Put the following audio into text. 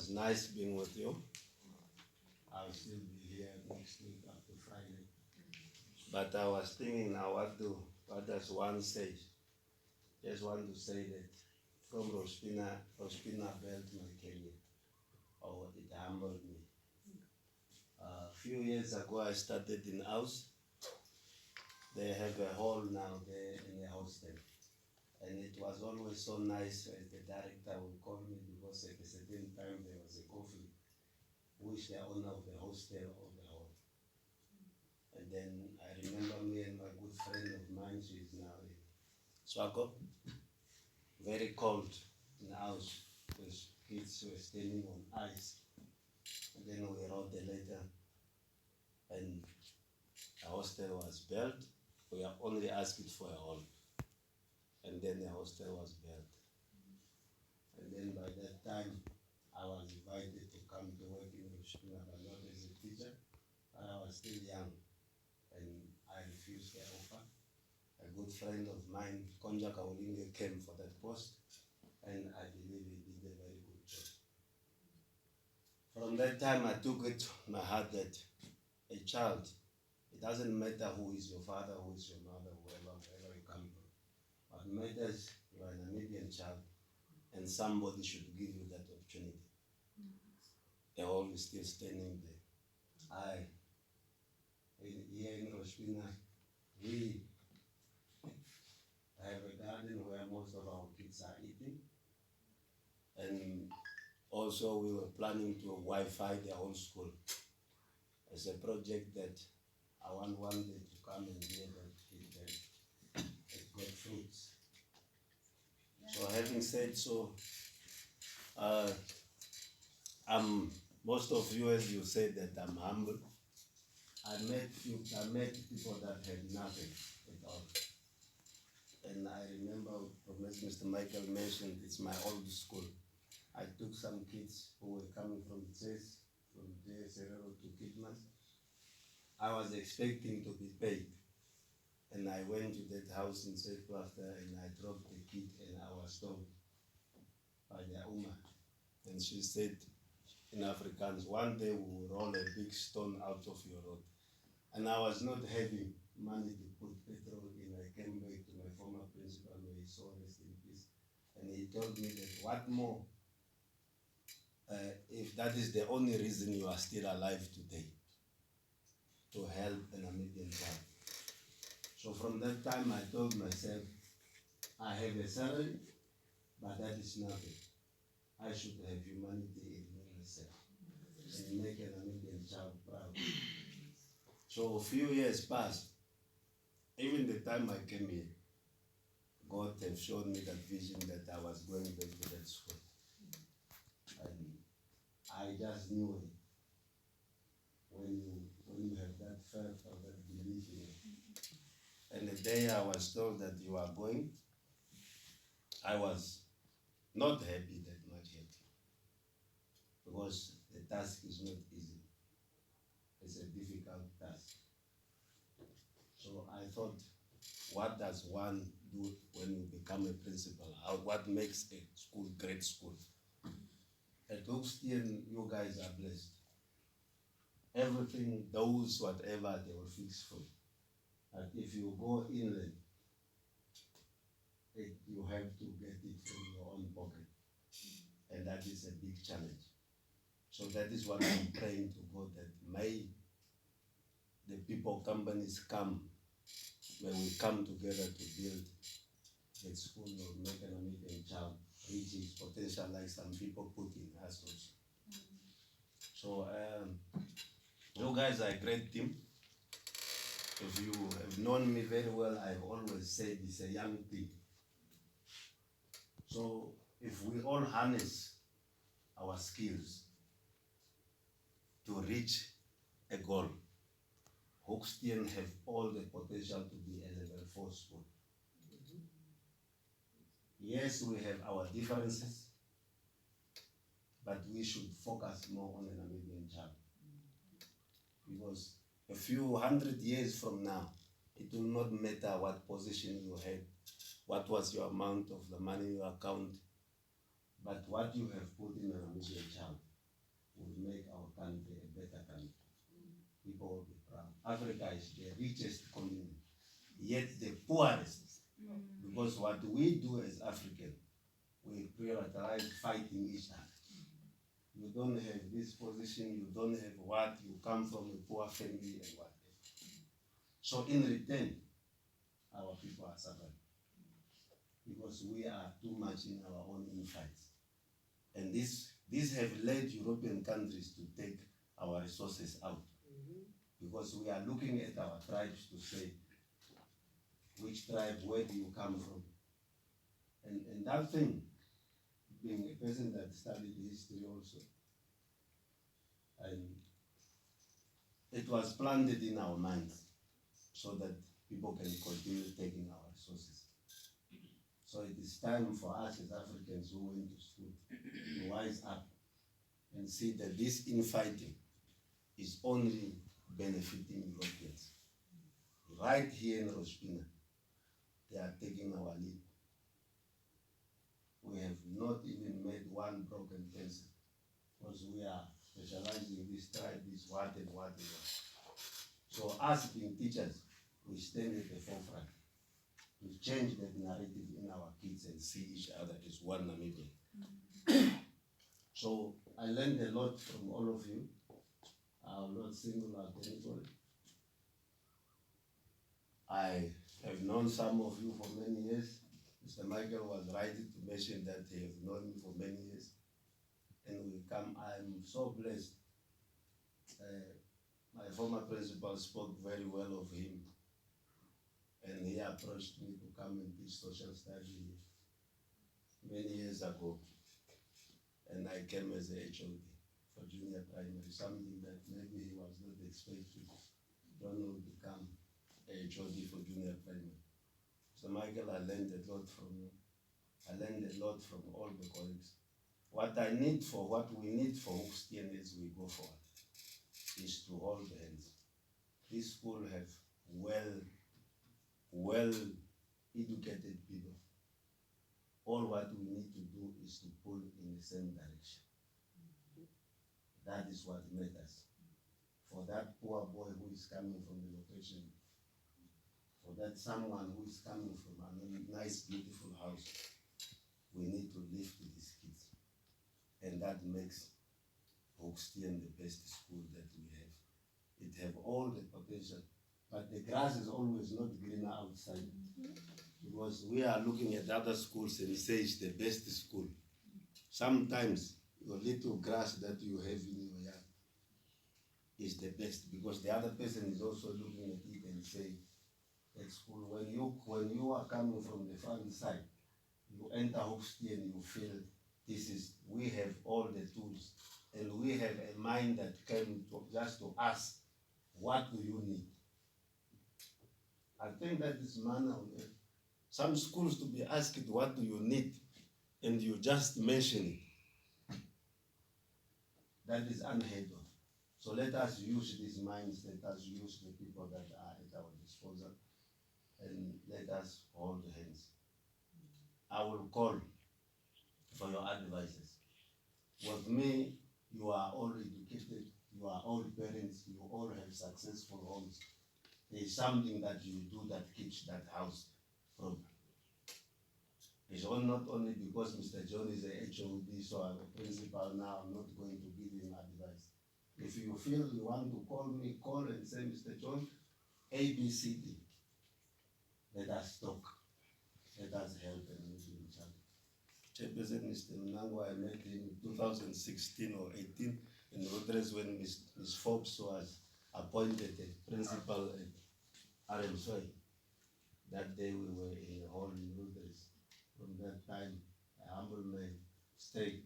was nice being with you. I'll still be here next week after Friday. But I was thinking now, what does one say? Just want to say that from Rospina built my career, or it humbled me. A few years ago, I started in house. They have a hall now there in the hostel. And it was always so nice as the director would call me, because at a certain time there was a conflict, which the owner of the hostel or the hall. And then I remember me and my good friend of mine, she is now in Swako, very cold in the house, because kids were standing on ice. And then we wrote a letter, and the hostel was built. We are only asking for a hall. And then the hostel was built. And then by that time, I was invited to come to work in Rospina, but not as a teacher. But I was still young, and I refused the offer. A good friend of mine, Konja Kaulinge, came for that post, and I believe he did a very good job. From that time, I took it to my heart that a child, it doesn't matter who is your father, who is your mother, wherever you come from. What matters, you are an Namibian child, and somebody should give you that opportunity. The hall is still standing there. Here in Rospina, we have a garden where most of our kids are eating. And also we were planning to Wi-Fi the whole school. It's a project that I want one day to come and hear that it got fruits. So having said so, most of you, as you said, that I'm humble. I met people that had nothing at all. And I remember, as Mr. Michael mentioned, it's my old school. I took some kids who were coming from Chase, from Serero to Kidman. I was expecting to be paid. And I went to that house in South Plaster, and I dropped the kid, and I was told by the Uma. And she said in Afrikaans, one day we will roll a big stone out of your road. And I was not having money to put petrol in. I came back to my former principal, may he so rest in peace. And he told me that what more, if that is the only reason you are still alive today, to help an Namibian child. So from that time, I told myself, I have a salary, but that is nothing. I should have humanity in myself and make an Namibian child proud. So a few years passed. Even the time I came here, God have shown me that vision that I was going back to that school. And I just knew it. When you have that faith or that belief in it. And the day I was told that you are going, I was not happy that much yet, because the task is not easy. It's a difficult task. So I thought, what does one do when you become a principal? What makes a school great school? At Hookstein, you guys are blessed. Everything, those, whatever, they will fix for you. But if you go inland, you have to get it from your own pocket. And that is a big challenge. So that is what I'm praying to God, that may the people, companies come, may we come together to build that school or make an Namibian child reach his potential, like some people put in us also. So you guys are a great team. If you have known me very well, I've always said it's a young team. So if we all harness our skills to reach a goal, Hookstein have all the potential to be a level 4 school. Yes, we have our differences, but we should focus more on the Namibian child. Because a few hundred years from now, it will not matter what position you had, what was your amount of the money in your account, but what you have put in a Namibian child. will make our country a better country. People will be proud. Africa is the richest continent, yet the poorest. Because what we do as Africans, we prioritize fighting each other. You don't have this position, you don't have what, you come from a poor family and whatever. So in return, our people are suffering because we are too much in our own infights. And this have led European countries to take our resources out. Because we are looking at our tribes to say, which tribe, where do you come from? And that thing, being a person that studied history also, and it was planted in our minds so that people can continue taking our resources. So it is time for us as Africans who went to school to wise up and see that this infighting is only benefiting Europeans. Right here in Rospina, they are taking our lead. We have not even made one broken pencil because we are specializing in this tribe, this what and what and what. So us being teachers, we stand at the forefront to change that narrative in our kids and see each other as one Namibian. So I learned a lot from all of you. I will not single out anybody. I have known some of you for many years. Mr. Michael was right to mention that he have known me for many years. And I'm so blessed. My former principal spoke very well of him. And he approached me to come and teach social studies many years ago. And I came as a HOD for junior primary, something that maybe he was not expecting. John will become a HOD for junior primary. So Michael, I learned a lot from you. I learned a lot from all the colleagues. What we need for Hoekstein as we go forward is to hold hands. This school have well-educated people. All what we need to do is to pull in the same direction. That is what matters. For that poor boy who is coming from the location, for that someone who is coming from a nice, beautiful house, we need to lift these kids. And that makes Hoekstein the best school that we have. It have all the potential, but the grass is always not greener outside. Because we are looking at other schools and say it's the best school. Sometimes your little grass that you have in your yard is the best because the other person is also looking at it and saying, at school, when you are coming from the front side, you enter Hoekstein, you feel we have all the tools and we have a mind that came just to ask, what do you need? I think that is manner on earth. Some schools to be asked, what do you need? And you just mention it. That is unheard of. So let us use these minds, let us use the people that are at our disposal, and let us hold hands. I will call for your advices. With me, you are all educated, you are all parents, you all have successful homes. There is something that you do that keeps that house from. It's not only because Mr. John is a HOD, so I'm a principal now, I'm not going to give him advice. If you feel you want to call me, call and say, Mr. John, A, B, C, D. Let us talk. Let us help and meet each other. Chairperson Mr. Mnangwa, I met him in 2016 or 18 in Rodriguez when Ms. Forbes was appointed a principal at RMSOI. That day we were in the hall in Rodriguez. From that time, a humble man stayed